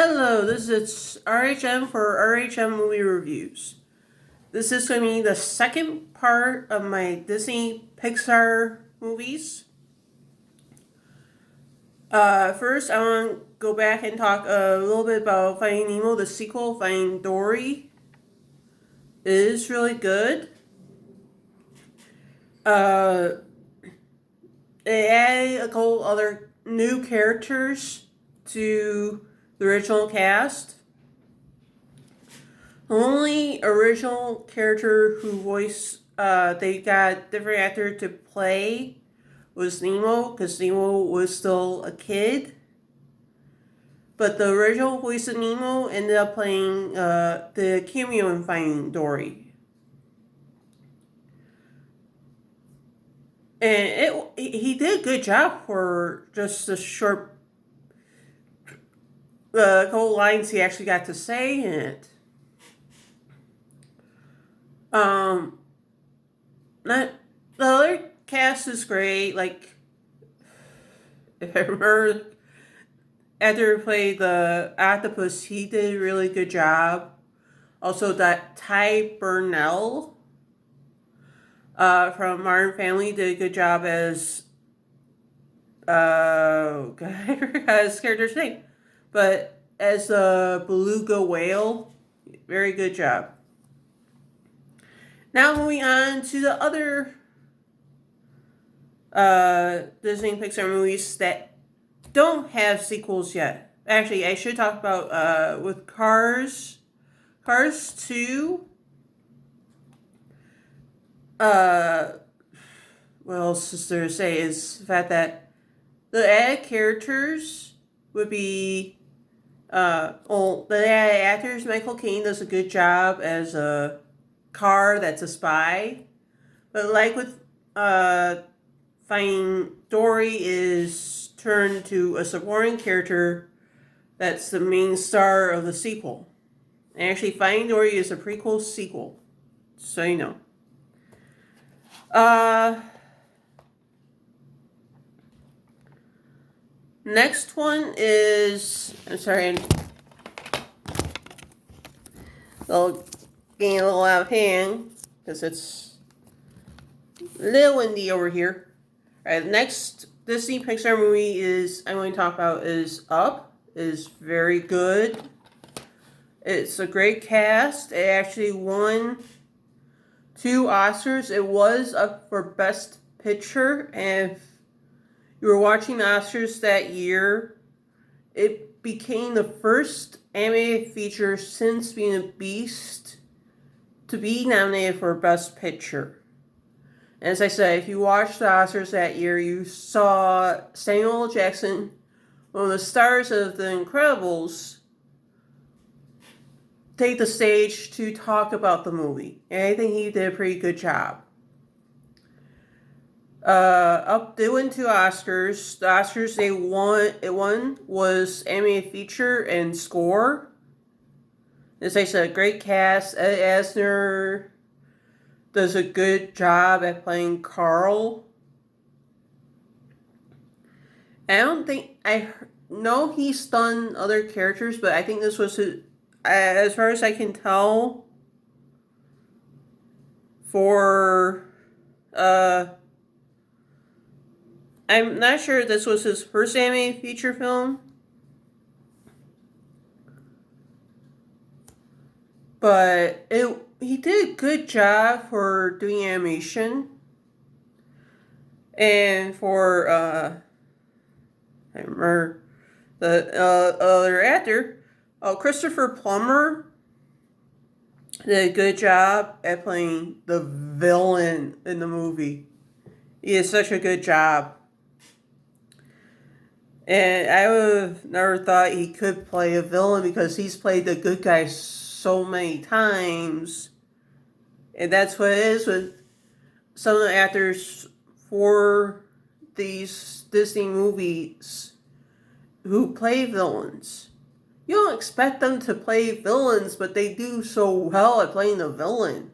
Hello, this is RHM for RHM Movie Reviews. This is going to be the second part of my Disney Pixar movies. First, I want to go back and talk a little bit about Finding Nemo, the sequel, Finding Dory. It is really good. It added a couple other new characters to the original cast. The only original character who they got different actor to play was Nemo, because Nemo was still a kid. But the original voice of Nemo ended up playing the cameo in Finding Dory. And he did a good job for just a short couple lines he actually got to say in it. The other cast is great. Like, if I remember, after he played the octopus, he did a really good job. Also, that Ty Burnell from Modern Family did a good job as I forgot his character's name, but as the beluga whale, very good job. Now moving on to the other Disney Pixar movies that don't have sequels yet. Actually, I should talk about with Cars 2. What else is there to say is the fact that the added characters would be the added actors. Michael Caine does a good job as a car that's a spy, but like with Finding Dory is turned to a supporting character that's the main star of the sequel. And actually, Finding Dory is a prequel sequel, so you know. Next one is, I'm sorry, getting a little out of hand because it's a little windy over here. Alright, the next Disney Pixar movie I'm going to talk about is Up. It is very good. It's a great cast. It actually won 2 Oscars. It was up for Best Picture, and if you were watching the Oscars that year, it became the first animated feature since Being a Beast to be nominated for Best Picture. And as I said, if you watched the Oscars that year, you saw Samuel L. Jackson, one of the stars of The Incredibles, take the stage to talk about the movie. And I think he did a pretty good job. Up they won 2 Oscars. The Oscars it won was animated feature and score. As I said, great cast. Ed Asner does a good job at playing Carl. I know he's done other characters, but I think this was his, as far as I can tell, for I'm not sure if this was his first animated feature film, but he did a good job for doing animation. And for I remember the other actor, Christopher Plummer, did a good job at playing the villain in the movie. He did such a good job. And I would have never thought he could play a villain because he's played the good guy so many times. And that's what it is with some of the actors for these Disney movies who play villains. You don't expect them to play villains, but they do so well at playing the villain.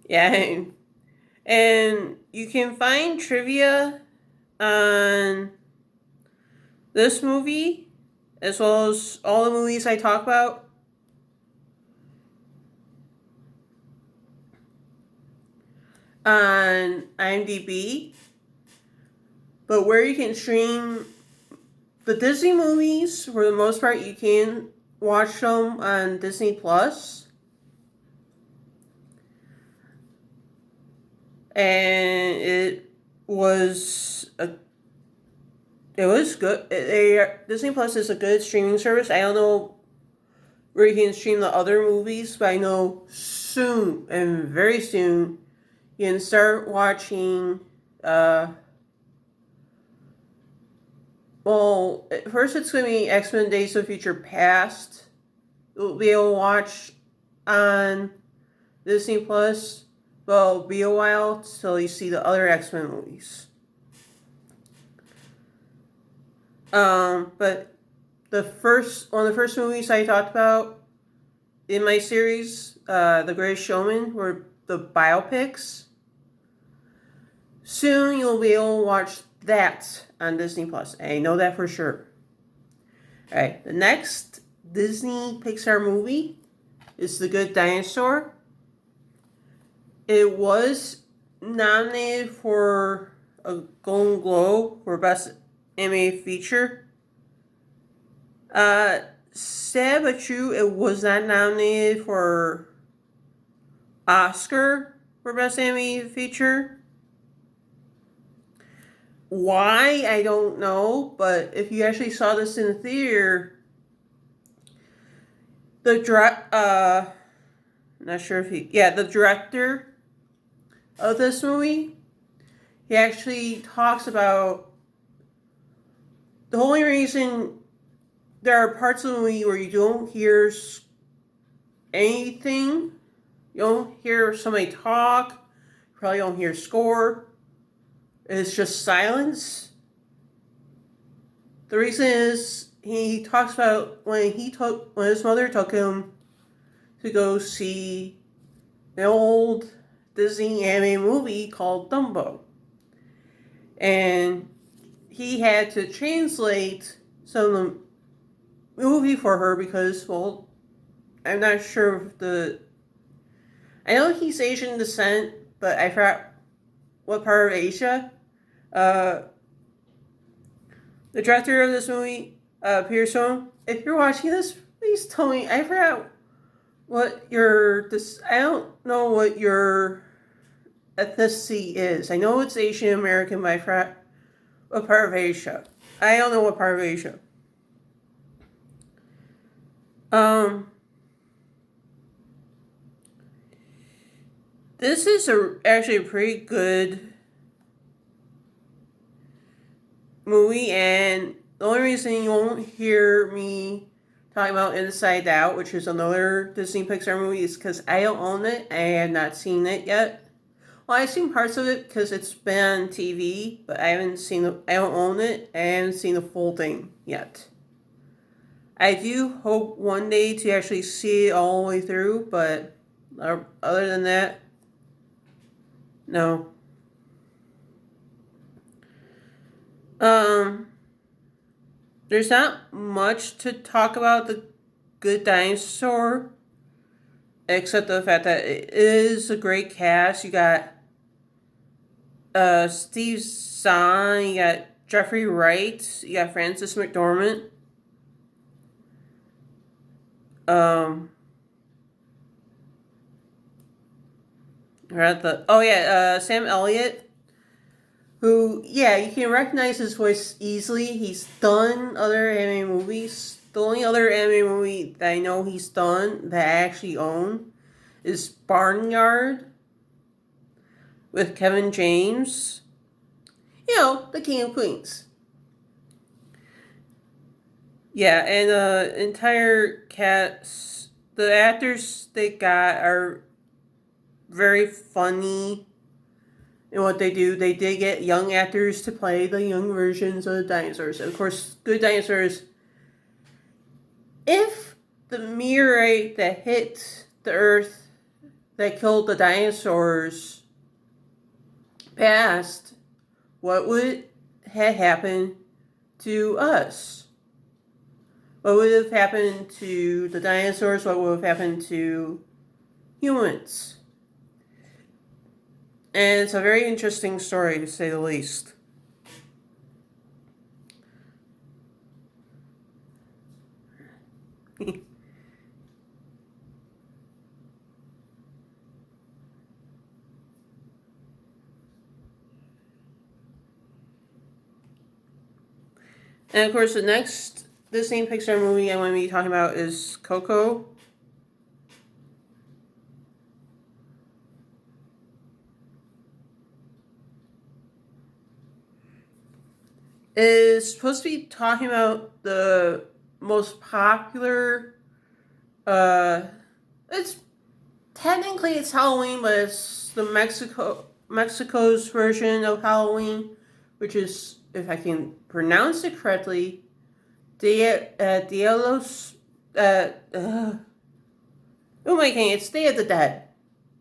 Yeah, and you can find trivia on this movie as well as all the movies I talk about on IMDb. But where you can stream the Disney movies, for the most part, you can watch them on Disney Plus. And it was good. Disney Plus is a good streaming service. I don't know where you can stream the other movies, but I know soon and very soon you can start watching. Well, at first it's going to be X-Men Days of Future Past. You'll be able to watch on Disney Plus, but it'll be a while till you see the other X-Men movies. But one of the first movies I talked about in my series, The Greatest Showman, were the biopics. Soon you'll be able to watch that on Disney Plus. I know that for sure. Alright, the next Disney Pixar movie is The Good Dinosaur. It was nominated for a Golden Globe for Best Animated Feature. Sad but true, it was not nominated for Oscar for Best Animated Feature. Why, I don't know, but if you actually saw this in the theater, the director of this movie, he actually talks about the only reason there are parts of the movie where you don't hear anything, you don't hear somebody talk, you probably don't hear score, it's just silence. The reason is he talks about when his mother took him to go see an old Disney anime movie called Dumbo. And he had to translate some of the movie for her because, well, I'm not sure if I know he's Asian descent, but I forgot what part of Asia. The director of this movie, Pearson, if you're watching this, please tell me. I forgot what I don't know what your ethnicity is. I know it's Asian American, but I forgot what part of Asia. I don't know what part of Asia. This is actually a pretty good movie, and the only reason you won't hear me talking about Inside Out, which is another Disney Pixar movie, is because I don't own it. I have not seen it yet. Well, I've seen parts of it because it's been on TV, but I don't own it. I haven't seen the full thing yet. I do hope one day to actually see it all the way through, but other than that, no. There's not much to talk about The Good Dinosaur, except the fact that it is a great cast. You got Steve Zahn, you got Jeffrey Wright, you got Frances McDormand. Sam Elliott, who, yeah, you can recognize his voice easily. He's done other anime movies. The only other anime movie that I know he's done that I actually own is Barnyard with Kevin James. You know, the King of Queens. Yeah, and the entire cast, the actors they got are very funny in what they do. They did get young actors to play the young versions of the dinosaurs. And of course, Good Dinosaurs, if the meteorite that hit the Earth that killed the dinosaurs passed, what would have happened to us? What would have happened to the dinosaurs? What would have happened to humans? And it's a very interesting story, to say the least. And of course, the next Disney Pixar movie I want to be talking about is Coco. It is supposed to be talking about the most popular. It's technically it's Halloween, but it's the Mexico's version of Halloween, which is, if I can pronounce it correctly, Dia los. Oh my god, it's Day of the Dead.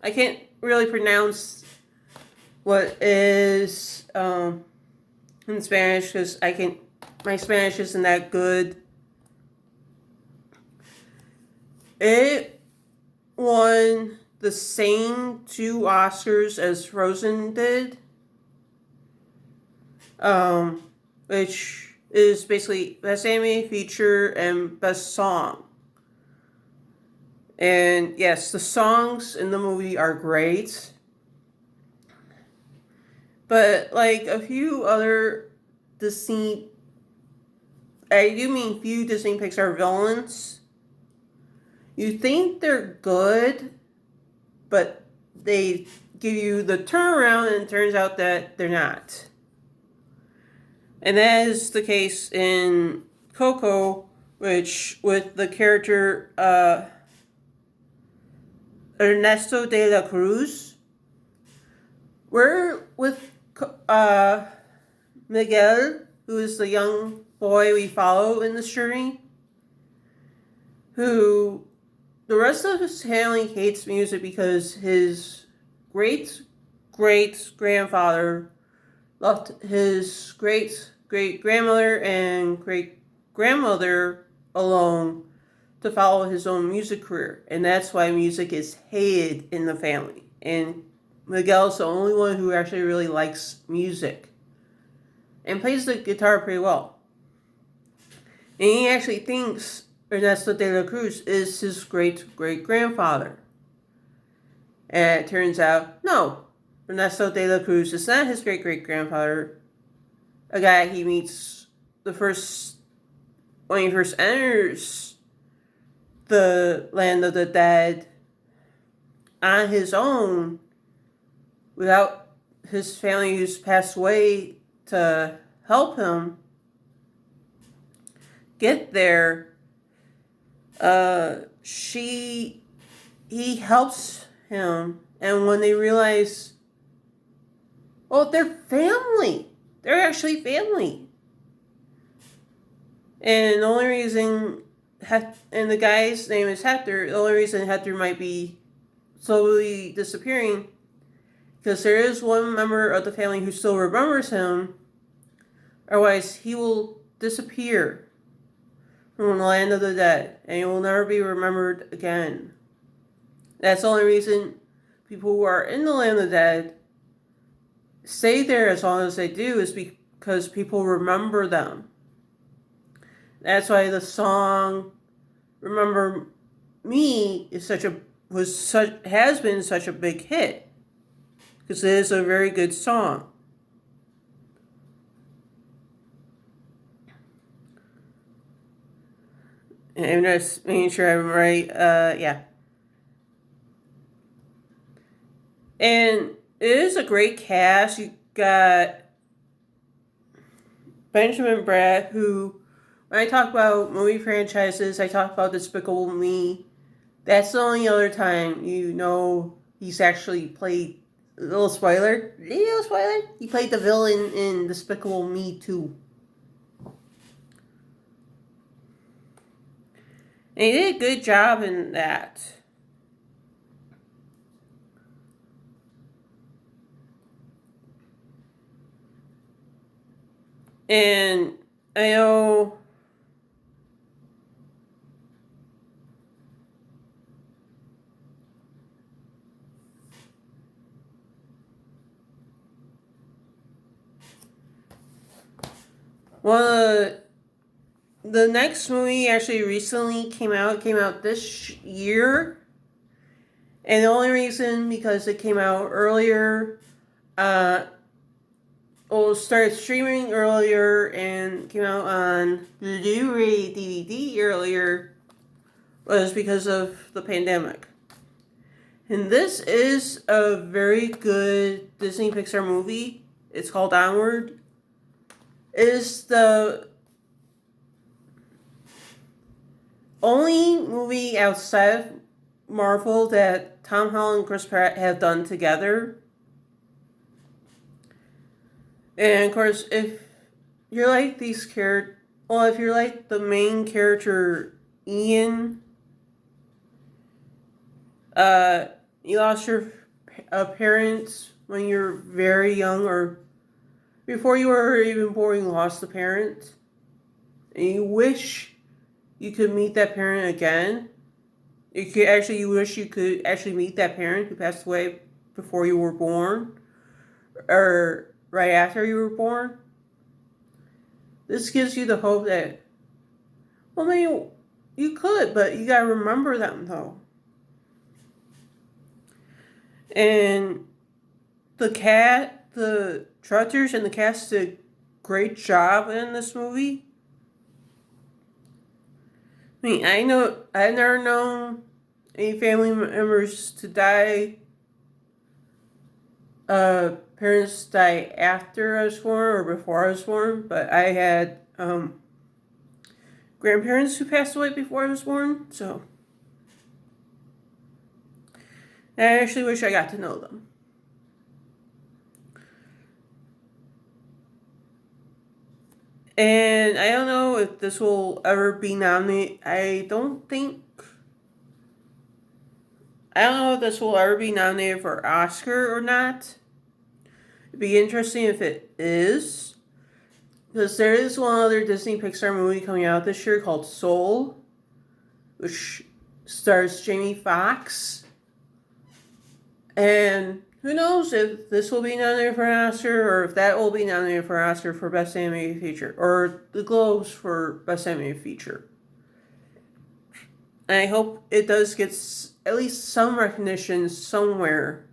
I can't really pronounce what is in Spanish because my Spanish isn't that good. It won the same 2 Oscars as Frozen did, which is basically Best Animated Feature and Best Song. And yes, the songs in the movie are great. But like a few other Disney, I do mean few Disney Pixar villains, you think they're good, but they give you the turnaround and it turns out that they're not. And that is the case in Coco, which with the character Ernesto de la Cruz. We're with Miguel, who is the young boy we follow in this journey, who the rest of his family hates music because his great-great-grandfather left his great-great-grandmother and great-grandmother alone to follow his own music career. And that's why music is hated in the family. And Miguel's the only one who actually really likes music and plays the guitar pretty well. And he actually thinks Ernesto de la Cruz is his great-great-grandfather. And it turns out, no, Ernesto de la Cruz is not his great-great-grandfather. A guy he meets when he first enters the land of the dead on his own, without his family who's passed away to help him get there. He helps him, and when they realize, oh, they're family. They're actually family. And the only reason, and the guy's name is Hector, the only reason Hector might be slowly disappearing, because there is one member of the family who still remembers him, otherwise he will disappear from the land of the dead, and he will never be remembered again. That's the only reason people who are in the land of the dead stay there as long as they do, is because people remember them. That's why the song "Remember Me" has been such a big hit, because it is a very good song. And I'm just making sure I'm right. Yeah. And it is a great cast. You got Benjamin Bratt, who, when I talk about movie franchises, I talk about Despicable Me. That's the only other time he's actually played. Little spoiler. He played the villain in Despicable Me 2. And he did a good job in that. And I know one of the next movie actually recently came out this year. And the only reason because it came out earlier, uh, well, started streaming earlier and came out on Blu-ray DVD earlier was because of the pandemic. And this is a very good Disney Pixar movie. It's called Onward. It is the only movie outside of Marvel that Tom Holland and Chris Pratt have done together. And of course, if you're like these characters, well, if you're like the main character, Ian, you lost your parents when you're very young, or before you were even born, you lost a parent, and you wish you could meet that parent again. You wish you could actually meet that parent who passed away before you were born, or right after you were born. This gives you the hope that, well, maybe you could, but you gotta remember them though. And the directors and the cast did a great job in this movie. I mean, I've never known any family members to die. Parents die after I was born or before I was born, but I had grandparents who passed away before I was born, so I actually wish I got to know them. And I don't know if this will ever be nominated. I don't know if this will ever be nominated for Oscar or not. It'd be interesting if it is. Because there is one other Disney Pixar movie coming out this year called Soul, which stars Jamie Foxx. And who knows if this will be nominated for an Oscar, or if that will be nominated for an Oscar for Best Animated Feature, or the Globes for Best Animated Feature. And I hope it does get at least some recognition somewhere.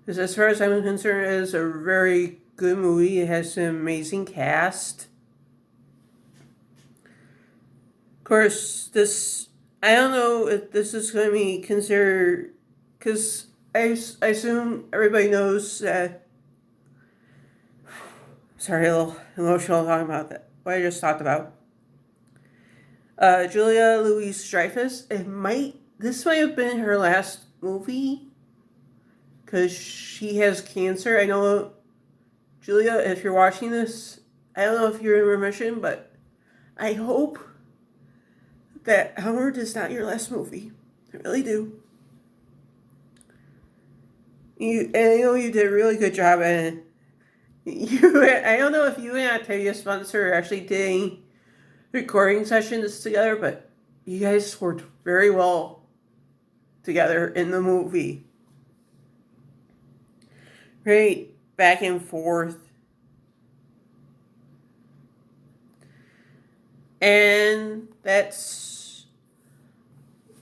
Because as far as I'm concerned, it is a very good movie. It has an amazing cast. Of course, I don't know if this is going to be considered, because I assume everybody knows that. Sorry, a little emotional talking about that. What I just talked about. Julia Louis-Dreyfus. This might have been her last movie, because she has cancer. I know, Julia, if you're watching this, I don't know if you're in remission, but I hope that Onward is not your last movie. I really do. And I know you did a really good job at it. I don't know if you and Octavia Spencer actually did any recording sessions together, but you guys worked very well together in the movie. Great back and forth. And that's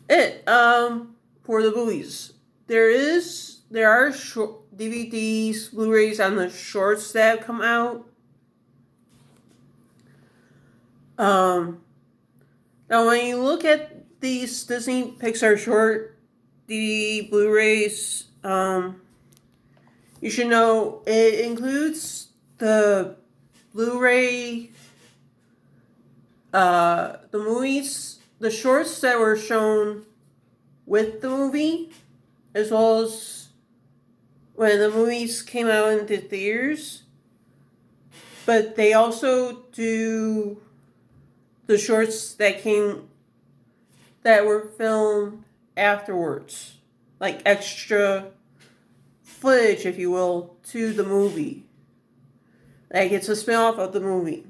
it for the movies. There are DVDs, Blu-rays on the shorts that have come out. Now when you look at these Disney Pixar short DVD Blu-rays, you should know it includes the Blu-ray, the movies, the shorts that were shown with the movie, as well as when the movies came out into theaters. But they also do the shorts that were filmed afterwards, like extra footage, if you will, to the movie. Like, it's a spin-off of the movie.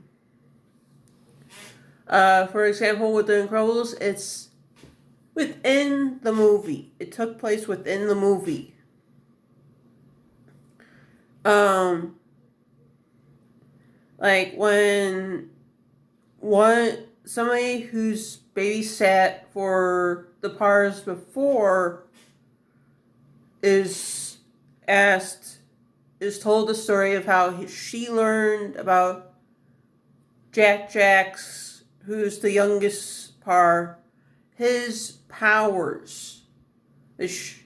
For example, with The Incredibles, it's within the movie. It took place within the movie. Like when somebody who's babysat for the Pars before is told the story of how she learned about Jack's, who's the youngest Par, his powers. This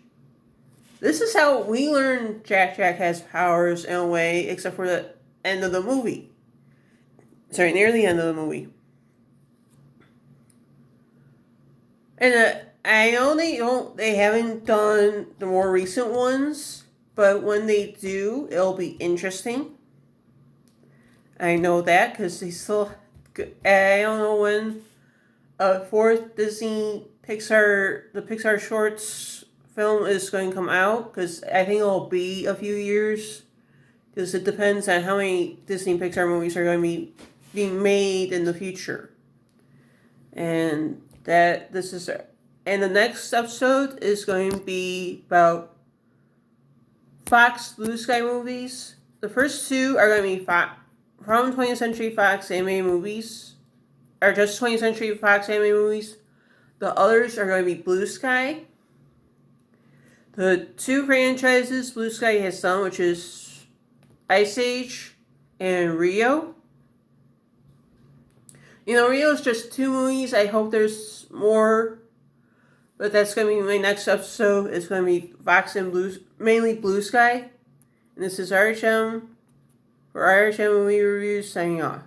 is how we learn Jack has powers in a way, except for the end of the movie. Sorry, near the end of the movie. And I know they haven't done the more recent ones, but when they do, it'll be interesting. I know that because they still, I don't know when a fourth Disney the Pixar shorts film is going to come out, because I think it'll be a few years, because it depends on how many Disney Pixar movies are going to be being made in the future. And the next episode is going to be about Fox Blue Sky movies. The first two are going to be from 20th Century Fox animated movies, or just 20th Century Fox animated movies. The others are going to be Blue Sky. The two franchises Blue Sky has done, which is Ice Age and Rio. Rio's just 2 movies. I hope there's more. But that's going to be my next episode. It's going to be Fox and mainly Blue Sky. And this is RHM for RHM Movie Reviews, signing off.